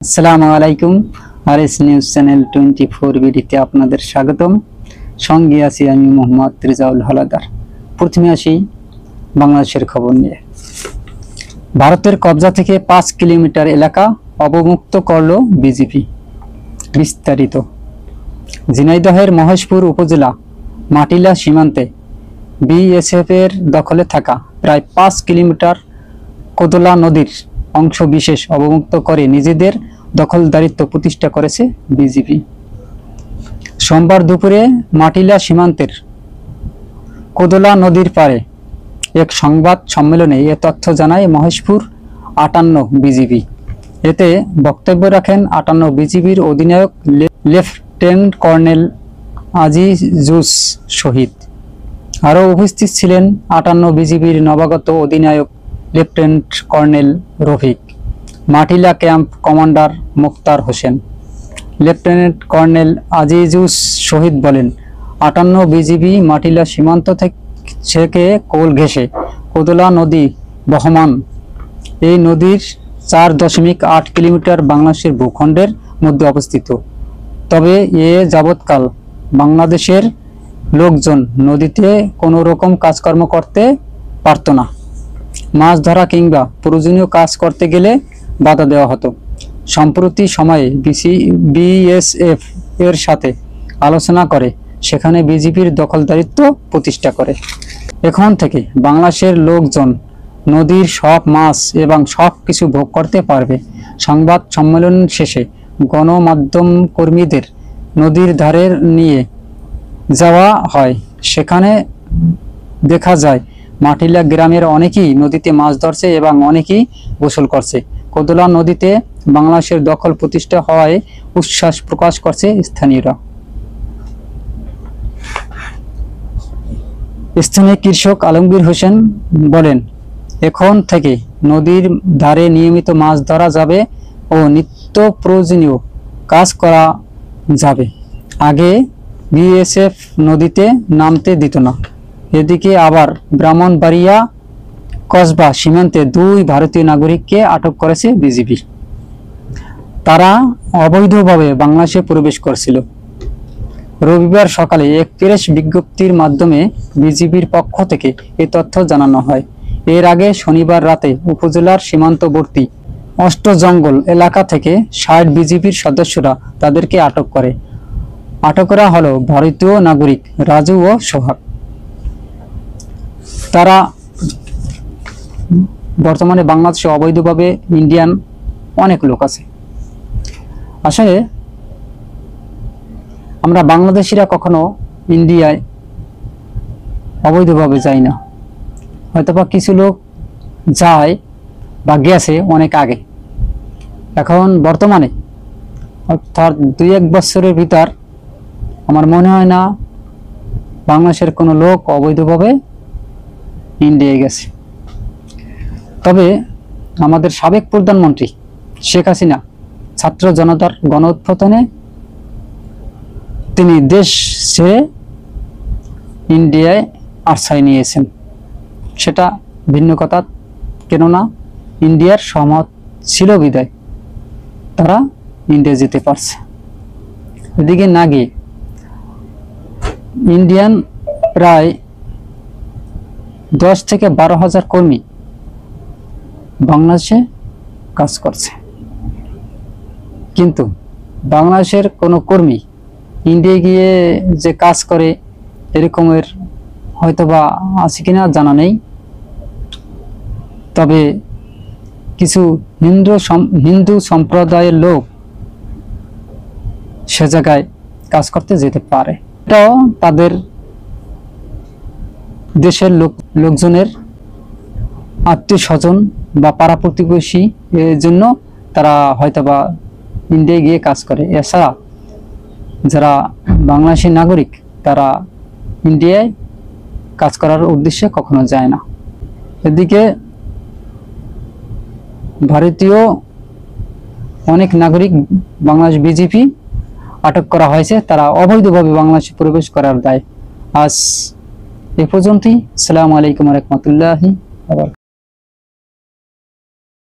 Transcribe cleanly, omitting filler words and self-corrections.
আসসালামু আলাইকুম। RS news channel 24 বিডিতে আপনাদের স্বাগতম। সঙ্গে আছি আমি মোহাম্মদ রেজাউল হালাদার। প্রথমে আসি বাংলাদেশের খবর নিয়ে। ভারতের কবজা থেকে 5 কিলোমিটার এলাকা অবমুক্ত করল বিজেপি। বিস্তারিত। ঝিনাইদহের মহেশপুর উপজেলা মাটিলা সীমান্তে বিএসএফ এর দখলে থাকা প্রায় 5 কিলোমিটার কোদলা নদীর অংশ বিশেষ অবমুক্ত করে নিজেদের দখলদারিত্ব প্রতিষ্ঠা করেছে বিজেপি। সোমবার দুপুরে মাটিলা সীমান্তের কোদলা নদীর পাড়ে এক সংবাদ সম্মেলনে এ তথ্য জানায় মহেশপুর 58 বিজিবি। এতে বক্তব্য রাখেন 58 বিজিবির অধিনায়ক লেফটেন্যান্ট কর্নেল আজিজুস শহীদ। আরও উপস্থিত ছিলেন 58 বিজিবির নবাগত অধিনায়ক lieutenant colonel Rafiq, Matila camp commander Muktar Hossain. Lieutenant colonel Azizus Shahid বলেন, 58 বিজিবি মাটিলা সীমান্ত থেকে কোল ঘেঁষে কোদলা নদী বহমান। এই নদীর 4.8 কিলোমিটার বাংলাদেশের ভূখণ্ডের মধ্যে অবস্থিত। তবে এ যাবৎকাল বাংলাদেশের লোকজন নদীতে কোনো রকম কাজকর্ম করতে পারত না। মাছ ধরা কিংবা প্রয়োজনীয় কাজ করতে গেলে বাধা দেওয়া হতো। সম্প্রতি সময়ে বিএসএফ এর সাথে আলোচনা করে সেখানে বিজেপির দখলদারিত্ব প্রতিষ্ঠা করে। এখন থেকে বাংলাদেশের লোকজন নদীর সব মাছ এবং সব কিছু ভোগ করতে পারবে। সংবাদ সম্মেলন শেষে গণমাধ্যম কর্মীদের নদীর ধারে নিয়ে যাওয়া হয়। সেখানে দেখা যায় মাটিলা গ্রামের অনেকেই নদীতে মাছ ধরছে এবং অনেকেই গোসল করছে। কোদলা নদীতে বাংলাদেশের দখল প্রতিষ্ঠা হওয়ায় উচ্ছ্বাস প্রকাশ করছে স্থানীয়রা। স্থানীয় কৃষক আলমগীর হোসেন বলেন, এখন থেকে নদীর ধারে নিয়মিত মাছ ধরা যাবে ও নিত্য প্রয়োজনীয় কাজ করা যাবে। আগে বিএসএফ নদীতে নামতে দিত না। এদিকে আবার ব্রাহ্মণবাড়িয়া কসবা সীমান্তে 2 ভারতীয় নাগরিককে আটক করেছে বিজিবি। তারা অবৈধভাবে বাংলাদেশে প্রবেশ করছিল। রবিবার সকালে এক প্রেস বিজ্ঞপ্তির মাধ্যমে বিজিবির পক্ষ থেকে এই তথ্য জানানো হয়। এর আগে শনিবার রাতে উপজেলার সীমান্তবর্তী অষ্টজঙ্গল এলাকা থেকে 60 বিজিবির সদস্যরা তাদেরকে আটক করে। আটকরা হলো ভারতীয় নাগরিক রাজু ও সোহাগ। তারা বর্তমানে বাংলাদেশে অবৈধভাবে ইন্ডিয়ান অনেক লোক আছে। আসলে আমরা বাংলাদেশিরা কখনো ইন্ডিয়ায় অবৈধভাবে যাই না। হয়তোবা কিছু লোক যায় বা গেছে অনেক আগে। এখন বর্তমানে অর্থাৎ 2-1 বছরের ভিতর আমার মনে হয় না বাংলাদেশের কোনো লোক অবৈধভাবে ইন্ডিয়ায় গেছে। তবে আমাদের সাবেক প্রধানমন্ত্রী শেখ হাসিনা ছাত্র জনতার গণঅভ্যুত্থানে তিনি দেশ ছেড়ে ইন্ডিয়ায় আশ্রয় নিয়েছেন। সেটা ভিন্ন কথা, কেননা ইন্ডিয়ার সহমত ছিল বিদায় তারা ইন্ডিয়া যেতে পারছে। এদিকে না গিয়ে ইন্ডিয়ান প্রায় 10 থেকে 12 হাজার কর্মী বাংলাদেশে কাজ করছে, কিন্তু বাংলাদেশের কোনো কর্মী ইন্ডিয়ায় গিয়ে যে কাজ করে এরকমের হয়তোবা আছে কিনা জানা নেই। তবে কিছু হিন্দু সম্প্রদায়ের লোক সে জায়গায় কাজ করতে যেতে পারে। এটাও তাদের দেশের লোকজনের আত্মীয় স্বজন বা পাড়া প্রতিবেশী, এর জন্য তারা হয়তোবা ইন্ডিয়ায় গিয়ে কাজ করে। এছাড়া যারা বাংলাদেশী নাগরিক তারা ইন্ডিয়ায় কাজ করার উদ্দেশ্যে কখনো যায় না। এদিকে ভারতীয় অনেক নাগরিক বাংলাদেশ বিজেপি আটক করা হয়েছে, তারা অবৈধভাবে বাংলাদেশে প্রবেশ করার দায়। আজ এ পর্যন্তই। আসসালামু আলাইকুম ওয়া রাহমাতুল্লাহি ওয়া বারাকাতুহু।